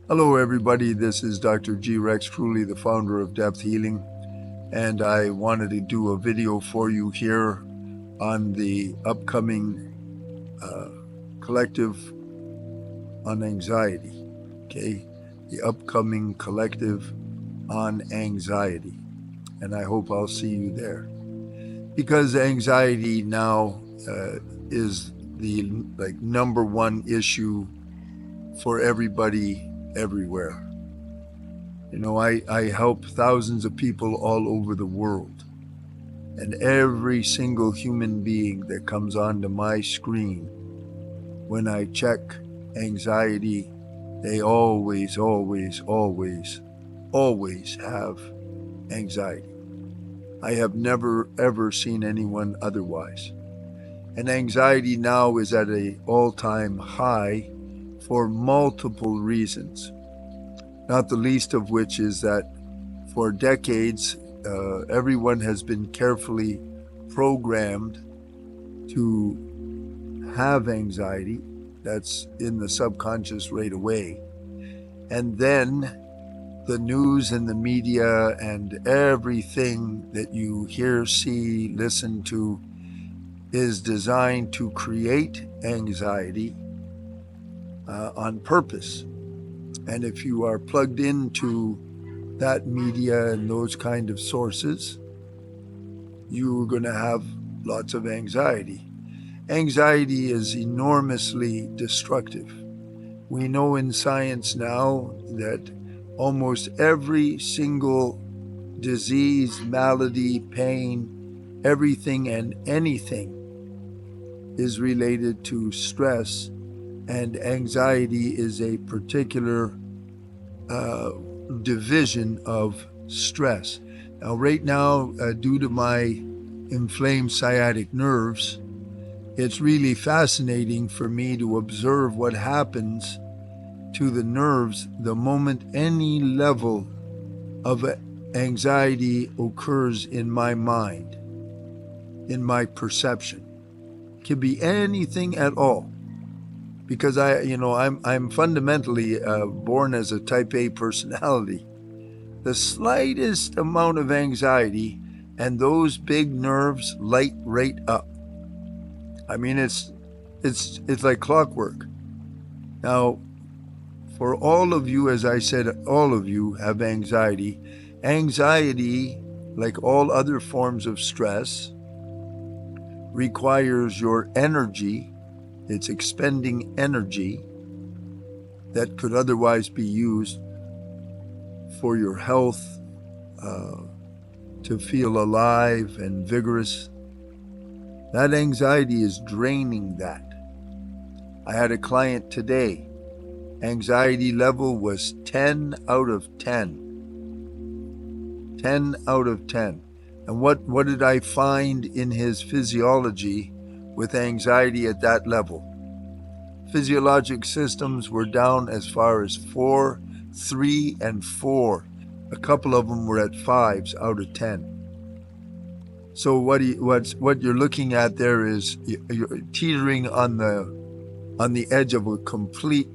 Hello, everybody. This is Dr. G. Rex Truly, the founder of Depth Healing, and I wanted to do a video for you here on the upcoming collective on anxiety. Okay, the upcoming collective on anxiety, and I hope I'll see you there because anxiety now is the number one issue for everybody everywhere. You know, I help thousands of people all over the world. And every single human being that comes onto my screen, when I check anxiety, they always have anxiety. I have never, ever seen anyone otherwise. And anxiety now is at an all-time high for multiple reasons. Not the least of which is that for decades, everyone has been carefully programmed to have anxiety. That's in the subconscious right away. And then the news and the media and everything that you hear, see, listen to is designed to create anxiety on purpose. And if you are plugged into that media and those kind of sources, you're going to have lots of anxiety. Anxiety is enormously destructive. We know in science now that almost every single disease, malady, pain, everything and anything is related to stress, and anxiety is a particular division of stress. Now, right now, due to my inflamed sciatic nerves, it's really fascinating for me to observe what happens to the nerves the moment any level of anxiety occurs in my mind, in my perception. It can be anything at all. Because I'm fundamentally born as a type A personality. The slightest amount of anxiety and those big nerves light right up. I mean, it's like clockwork. Now, for all of you, as I said, all of you have anxiety. Anxiety, like all other forms of stress, requires your energy. It's expending energy that could otherwise be used for your health, to feel alive and vigorous. That anxiety is draining that. I had a client today. Anxiety level was 10 out of 10. 10 out of 10. And what did I find in his physiology with anxiety at that level? Physiologic systems were down as far as 4, 3, and 4. A couple of them were at 5s out of 10. So what you're looking at there is you're teetering on the edge of a complete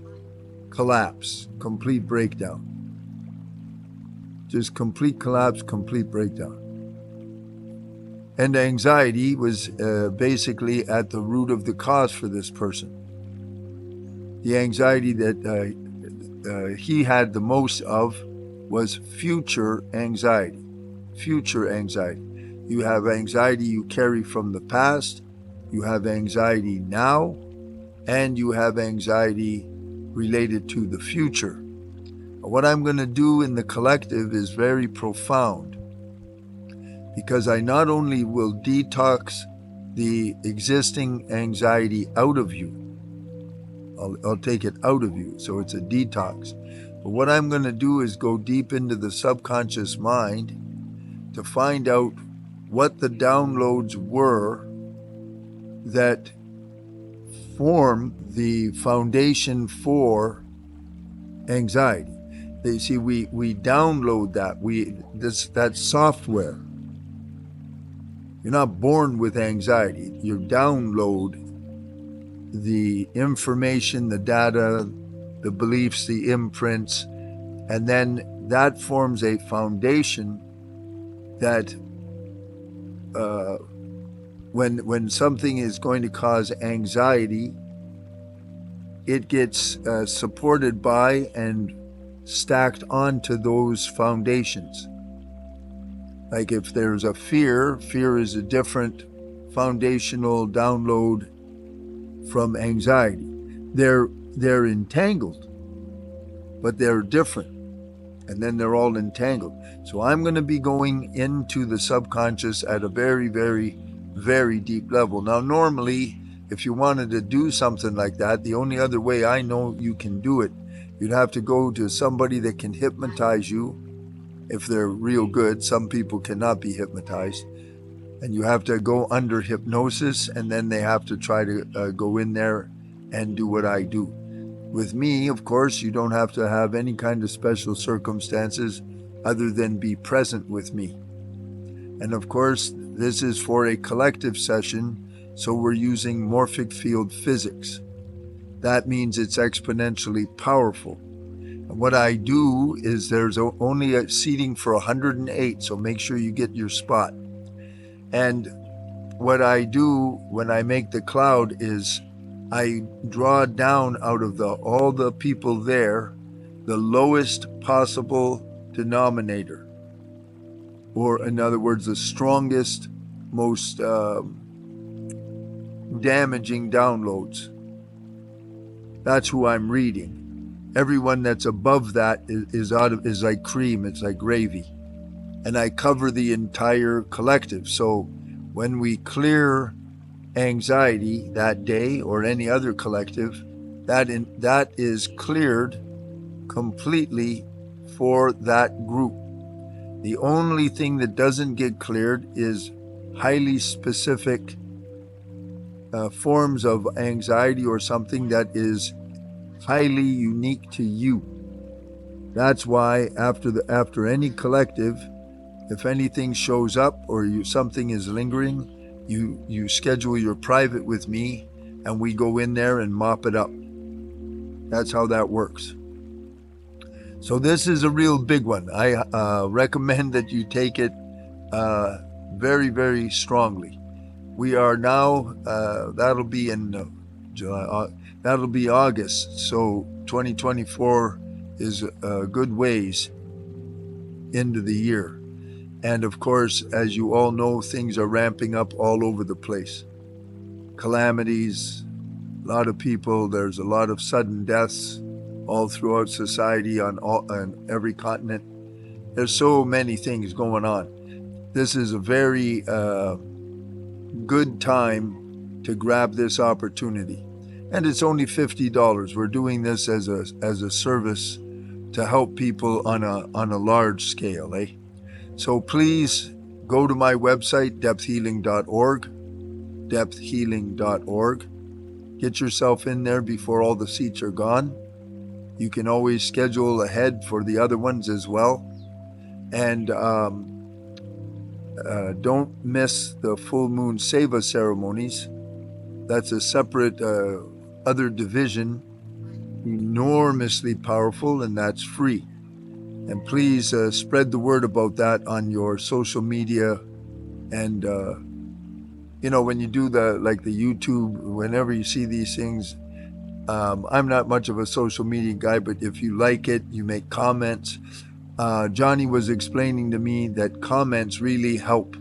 collapse, complete breakdown. Just complete collapse, complete breakdown. And anxiety was basically at the root of the cause for this person. The anxiety that he had the most of was future anxiety. Future anxiety. You have anxiety you carry from the past, you have anxiety now, and you have anxiety related to the future. What I'm going to do in the collective is very profound, because I not only will detox the existing anxiety out of you, I'll take it out of you, so it's a detox. But what I'm going to do is go deep into the subconscious mind to find out what the downloads were that form the foundation for anxiety. They see we download that. That's software. You're not born with anxiety. You download the information, the data, the beliefs, the imprints, and then that forms a foundation that when something is going to cause anxiety, it gets supported by and stacked onto those foundations. Like if there's a fear is a different foundational download from anxiety. They're entangled, but they're different, and then they're all entangled. So I'm going to be going into the subconscious at a very, very, very deep level. Now, normally, if you wanted to do something like that, the only other way I know you can do it, you'd have to go to somebody that can hypnotize you. If they're real good, some people cannot be hypnotized. And you have to go under hypnosis, and then they have to try to go in there and do what I do. With me, of course, you don't have to have any kind of special circumstances other than be present with me. And of course, this is for a collective session, so we're using morphic field physics. That means it's exponentially powerful. And what I do is there's only a seating for 108, so make sure you get your spot. And what I do when I make the cloud is I draw down out of all the people there the lowest possible denominator, or in other words, the strongest, most damaging downloads. That's who I'm reading. Everyone that's above that is like cream, it's like gravy. And I cover the entire collective. So when we clear anxiety that day or any other collective, that is cleared completely for that group. The only thing that doesn't get cleared is highly specific forms of anxiety or something that is highly unique to you. That's why after any collective, if anything shows up or something is lingering, you schedule your private with me and we go in there and mop it up. That's how that works. So this is a real big one. I recommend that you take it very, very strongly. We are now, that'll be in July, that'll be August. So 2024 is a good ways into the year. And of course, as you all know, things are ramping up all over the place. Calamities, a lot of people, there's a lot of sudden deaths all throughout society on every continent. There's so many things going on. This is a very good time to grab this opportunity. And it's only $50. We're doing this as a service to help people on a large scale, eh? So please go to my website, depthhealing.org. Get yourself in there before all the seats are gone. You can always schedule ahead for the other ones as well. And don't miss the full moon Seva ceremonies. That's a separate other division, enormously powerful, and that's free. And please spread the word about that on your social media. And, when you do the YouTube, whenever you see these things, I'm not much of a social media guy, but if you like it, you make comments. Johnny was explaining to me that comments really help.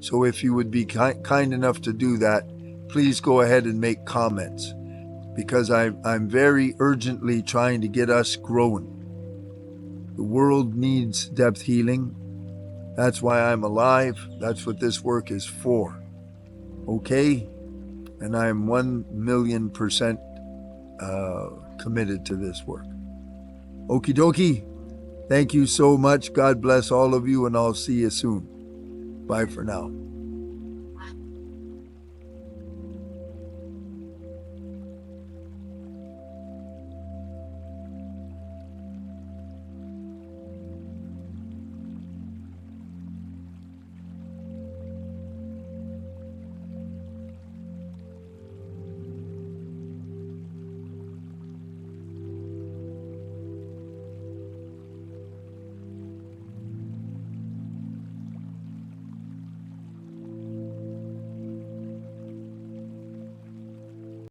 So if you would be kind enough to do that, please go ahead and make comments, because I'm very urgently trying to get us growing. The world needs depth healing. That's why I'm alive. That's what this work is for. Okay? And I'm 1,000,000% committed to this work. Okie dokie. Thank you so much. God bless all of you, and I'll see you soon. Bye for now.